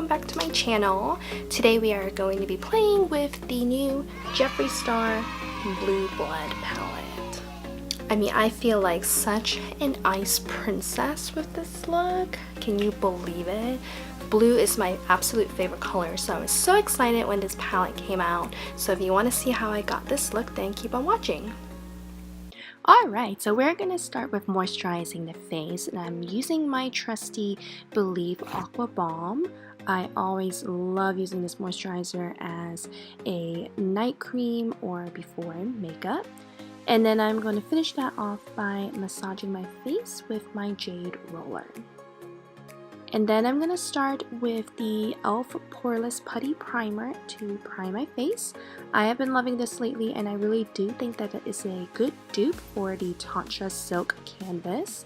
welcome back to my channel. Today we are going to be playing with the new Jeffree Star Blue Blood palette. I mean, I feel like such an ice princess with this look. Can you believe it? Blue is my absolute favorite color, so I was so excited when this palette came out. So if you want to see how I got this look, then keep on watching. Alright, so we're going to start with moisturizing the face, and I'm using my trusty Belif Aqua Balm. I always love using this moisturizer as a night cream or before makeup. And then I'm going to finish that off by massaging my face with my Jade Roller. And then I'm going to start with the e.l.f. Poreless Putty Primer to prime my face. I have been loving this lately, and I really do think that it is a good dupe for the Tatcha Silk Canvas.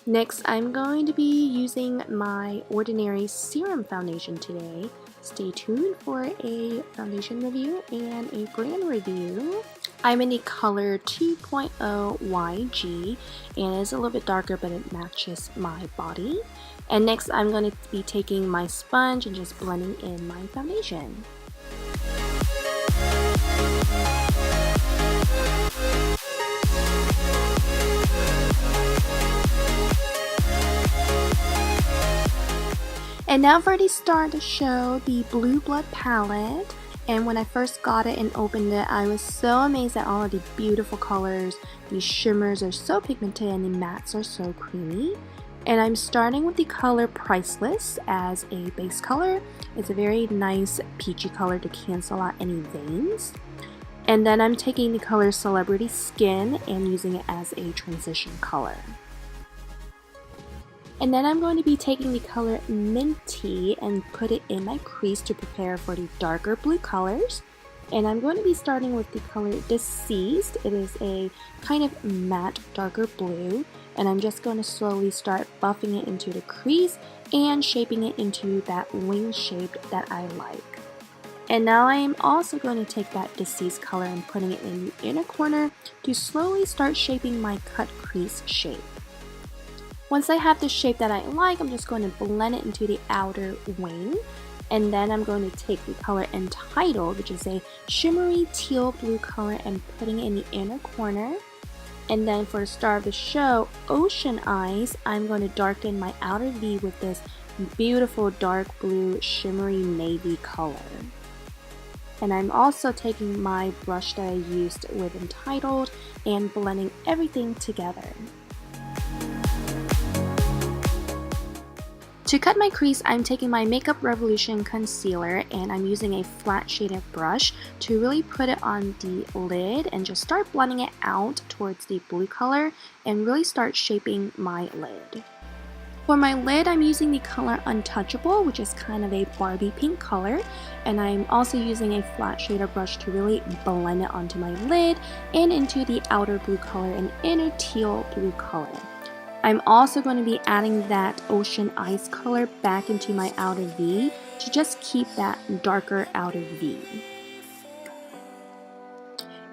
Next, I'm going to be using my Ordinary Serum Foundation today. Stay tuned for a foundation review and a brand review. I'm in the color 2.0 YG, and it's a little bit darker, but it matches my body. And next, I'm going to be taking my sponge and just blending in my foundation. And now for the star of the show, the Blue Blood palette. And when I first got it and opened it, I was so amazed at all of the beautiful colors. These shimmers are so pigmented and the mattes are so creamy. And I'm starting with the color Priceless as a base color. It's a very nice peachy color to cancel out any veins. And then I'm taking the color Celebrity Skin and using it as a transition color. And then I'm going to be taking the color Minty and put it in my crease to prepare for the darker blue colors. And I'm going to be starting with the color Deceased. It is a kind of matte darker blue. And I'm just going to slowly start buffing it into the crease and shaping it into that wing shape that I like. And now I am also going to take that Deceased color and putting it in the inner corner to slowly start shaping my cut crease shape. Once I have the shape that I like, I'm just going to blend it into the outer wing. And then I'm going to take the color Entitled, which is a shimmery teal blue color, and putting it in the inner corner. And then for the star of the show, Ocean Eyes, I'm going to darken my outer V with this beautiful dark blue shimmery navy color. And I'm also taking my brush that I used with Entitled and blending everything together. To cut my crease, I'm taking my Makeup Revolution concealer and I'm using a flat shaded brush to really put it on the lid and just start blending it out towards the blue color and really start shaping my lid. For my lid, I'm using the color Untouchable, which is kind of a Barbie pink color, and I'm also using a flat shader brush to really blend it onto my lid and into the outer blue color and inner teal blue color. I'm also going to be adding that Ocean Ice color back into my outer V to just keep that darker outer V.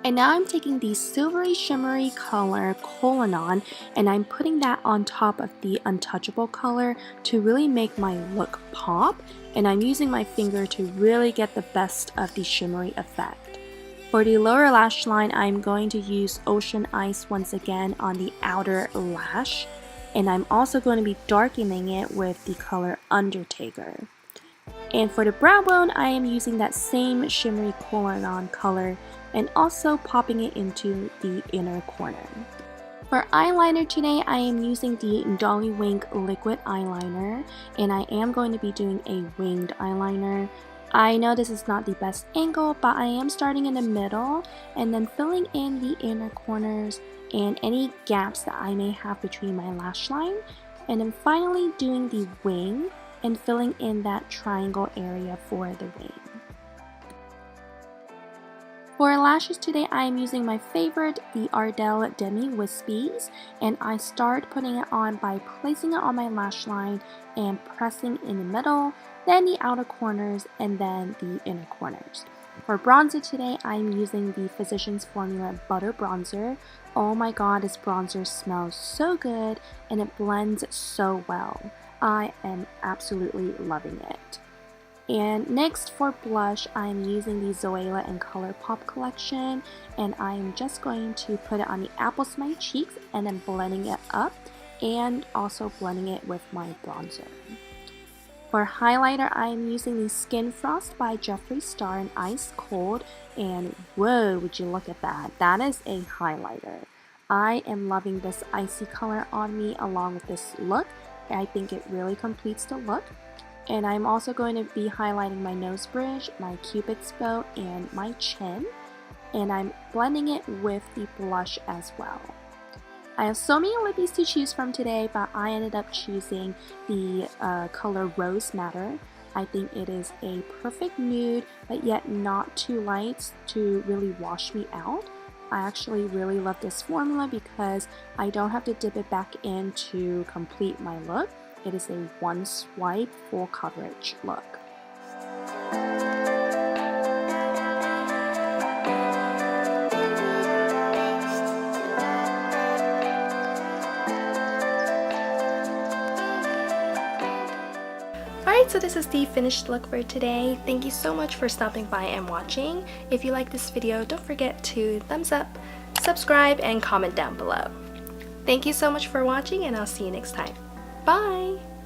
And now I'm taking the silvery shimmery color Colonon and I'm putting that on top of the Untouchable color to really make my look pop, and I'm using my finger to really get the best of the shimmery effect. For the lower lash line, I'm going to use Ocean Ice once again on the outer lash. And I'm also going to be darkening it with the color Undertaker. And for the brow bone, I am using that same shimmery Colonon color and also popping it into the inner corner. For eyeliner today, I am using the Dolly Wink liquid eyeliner, and I am going to be doing a winged eyeliner. I know this is not the best angle, but I am starting in the middle and then filling in the inner corners and any gaps that I may have between my lash line, and then finally doing the wing and filling in that triangle area for the wing. For lashes today, I am using my favorite, the Ardell Demi Wispies, and I start putting it on by placing it on my lash line and pressing in the middle, then the outer corners, and then the inner corners. For bronzer today, I'm using the Physicians Formula Butter Bronzer. Oh my god, this bronzer smells so good and it blends so well. I am absolutely loving it. And next for blush, I'm using the Zoella and ColourPop collection, and I'm just going to put it on the apples of my cheeks and then blending it up and also blending it with my bronzer. For highlighter, I'm using the Skin Frost by Jeffree Star in Ice Cold, and whoa, would you look at that. That is a highlighter. I am loving this icy color on me along with this look. I think it really completes the look. And I'm also going to be highlighting my nose bridge, my cupid's bow, and my chin. And I'm blending it with the blush as well. I have so many lippies to choose from today, but I ended up choosing the color Rose Madder. I think it is a perfect nude, but yet not too light to really wash me out. I actually really love this formula because I don't have to dip it back in to complete my look. It is a one swipe full coverage look. Alright, so this is the finished look for today. Thank you so much for stopping by and watching. If you like this video, don't forget to thumbs up, subscribe, and comment down below. Thank you so much for watching, and I'll see you next time. Bye!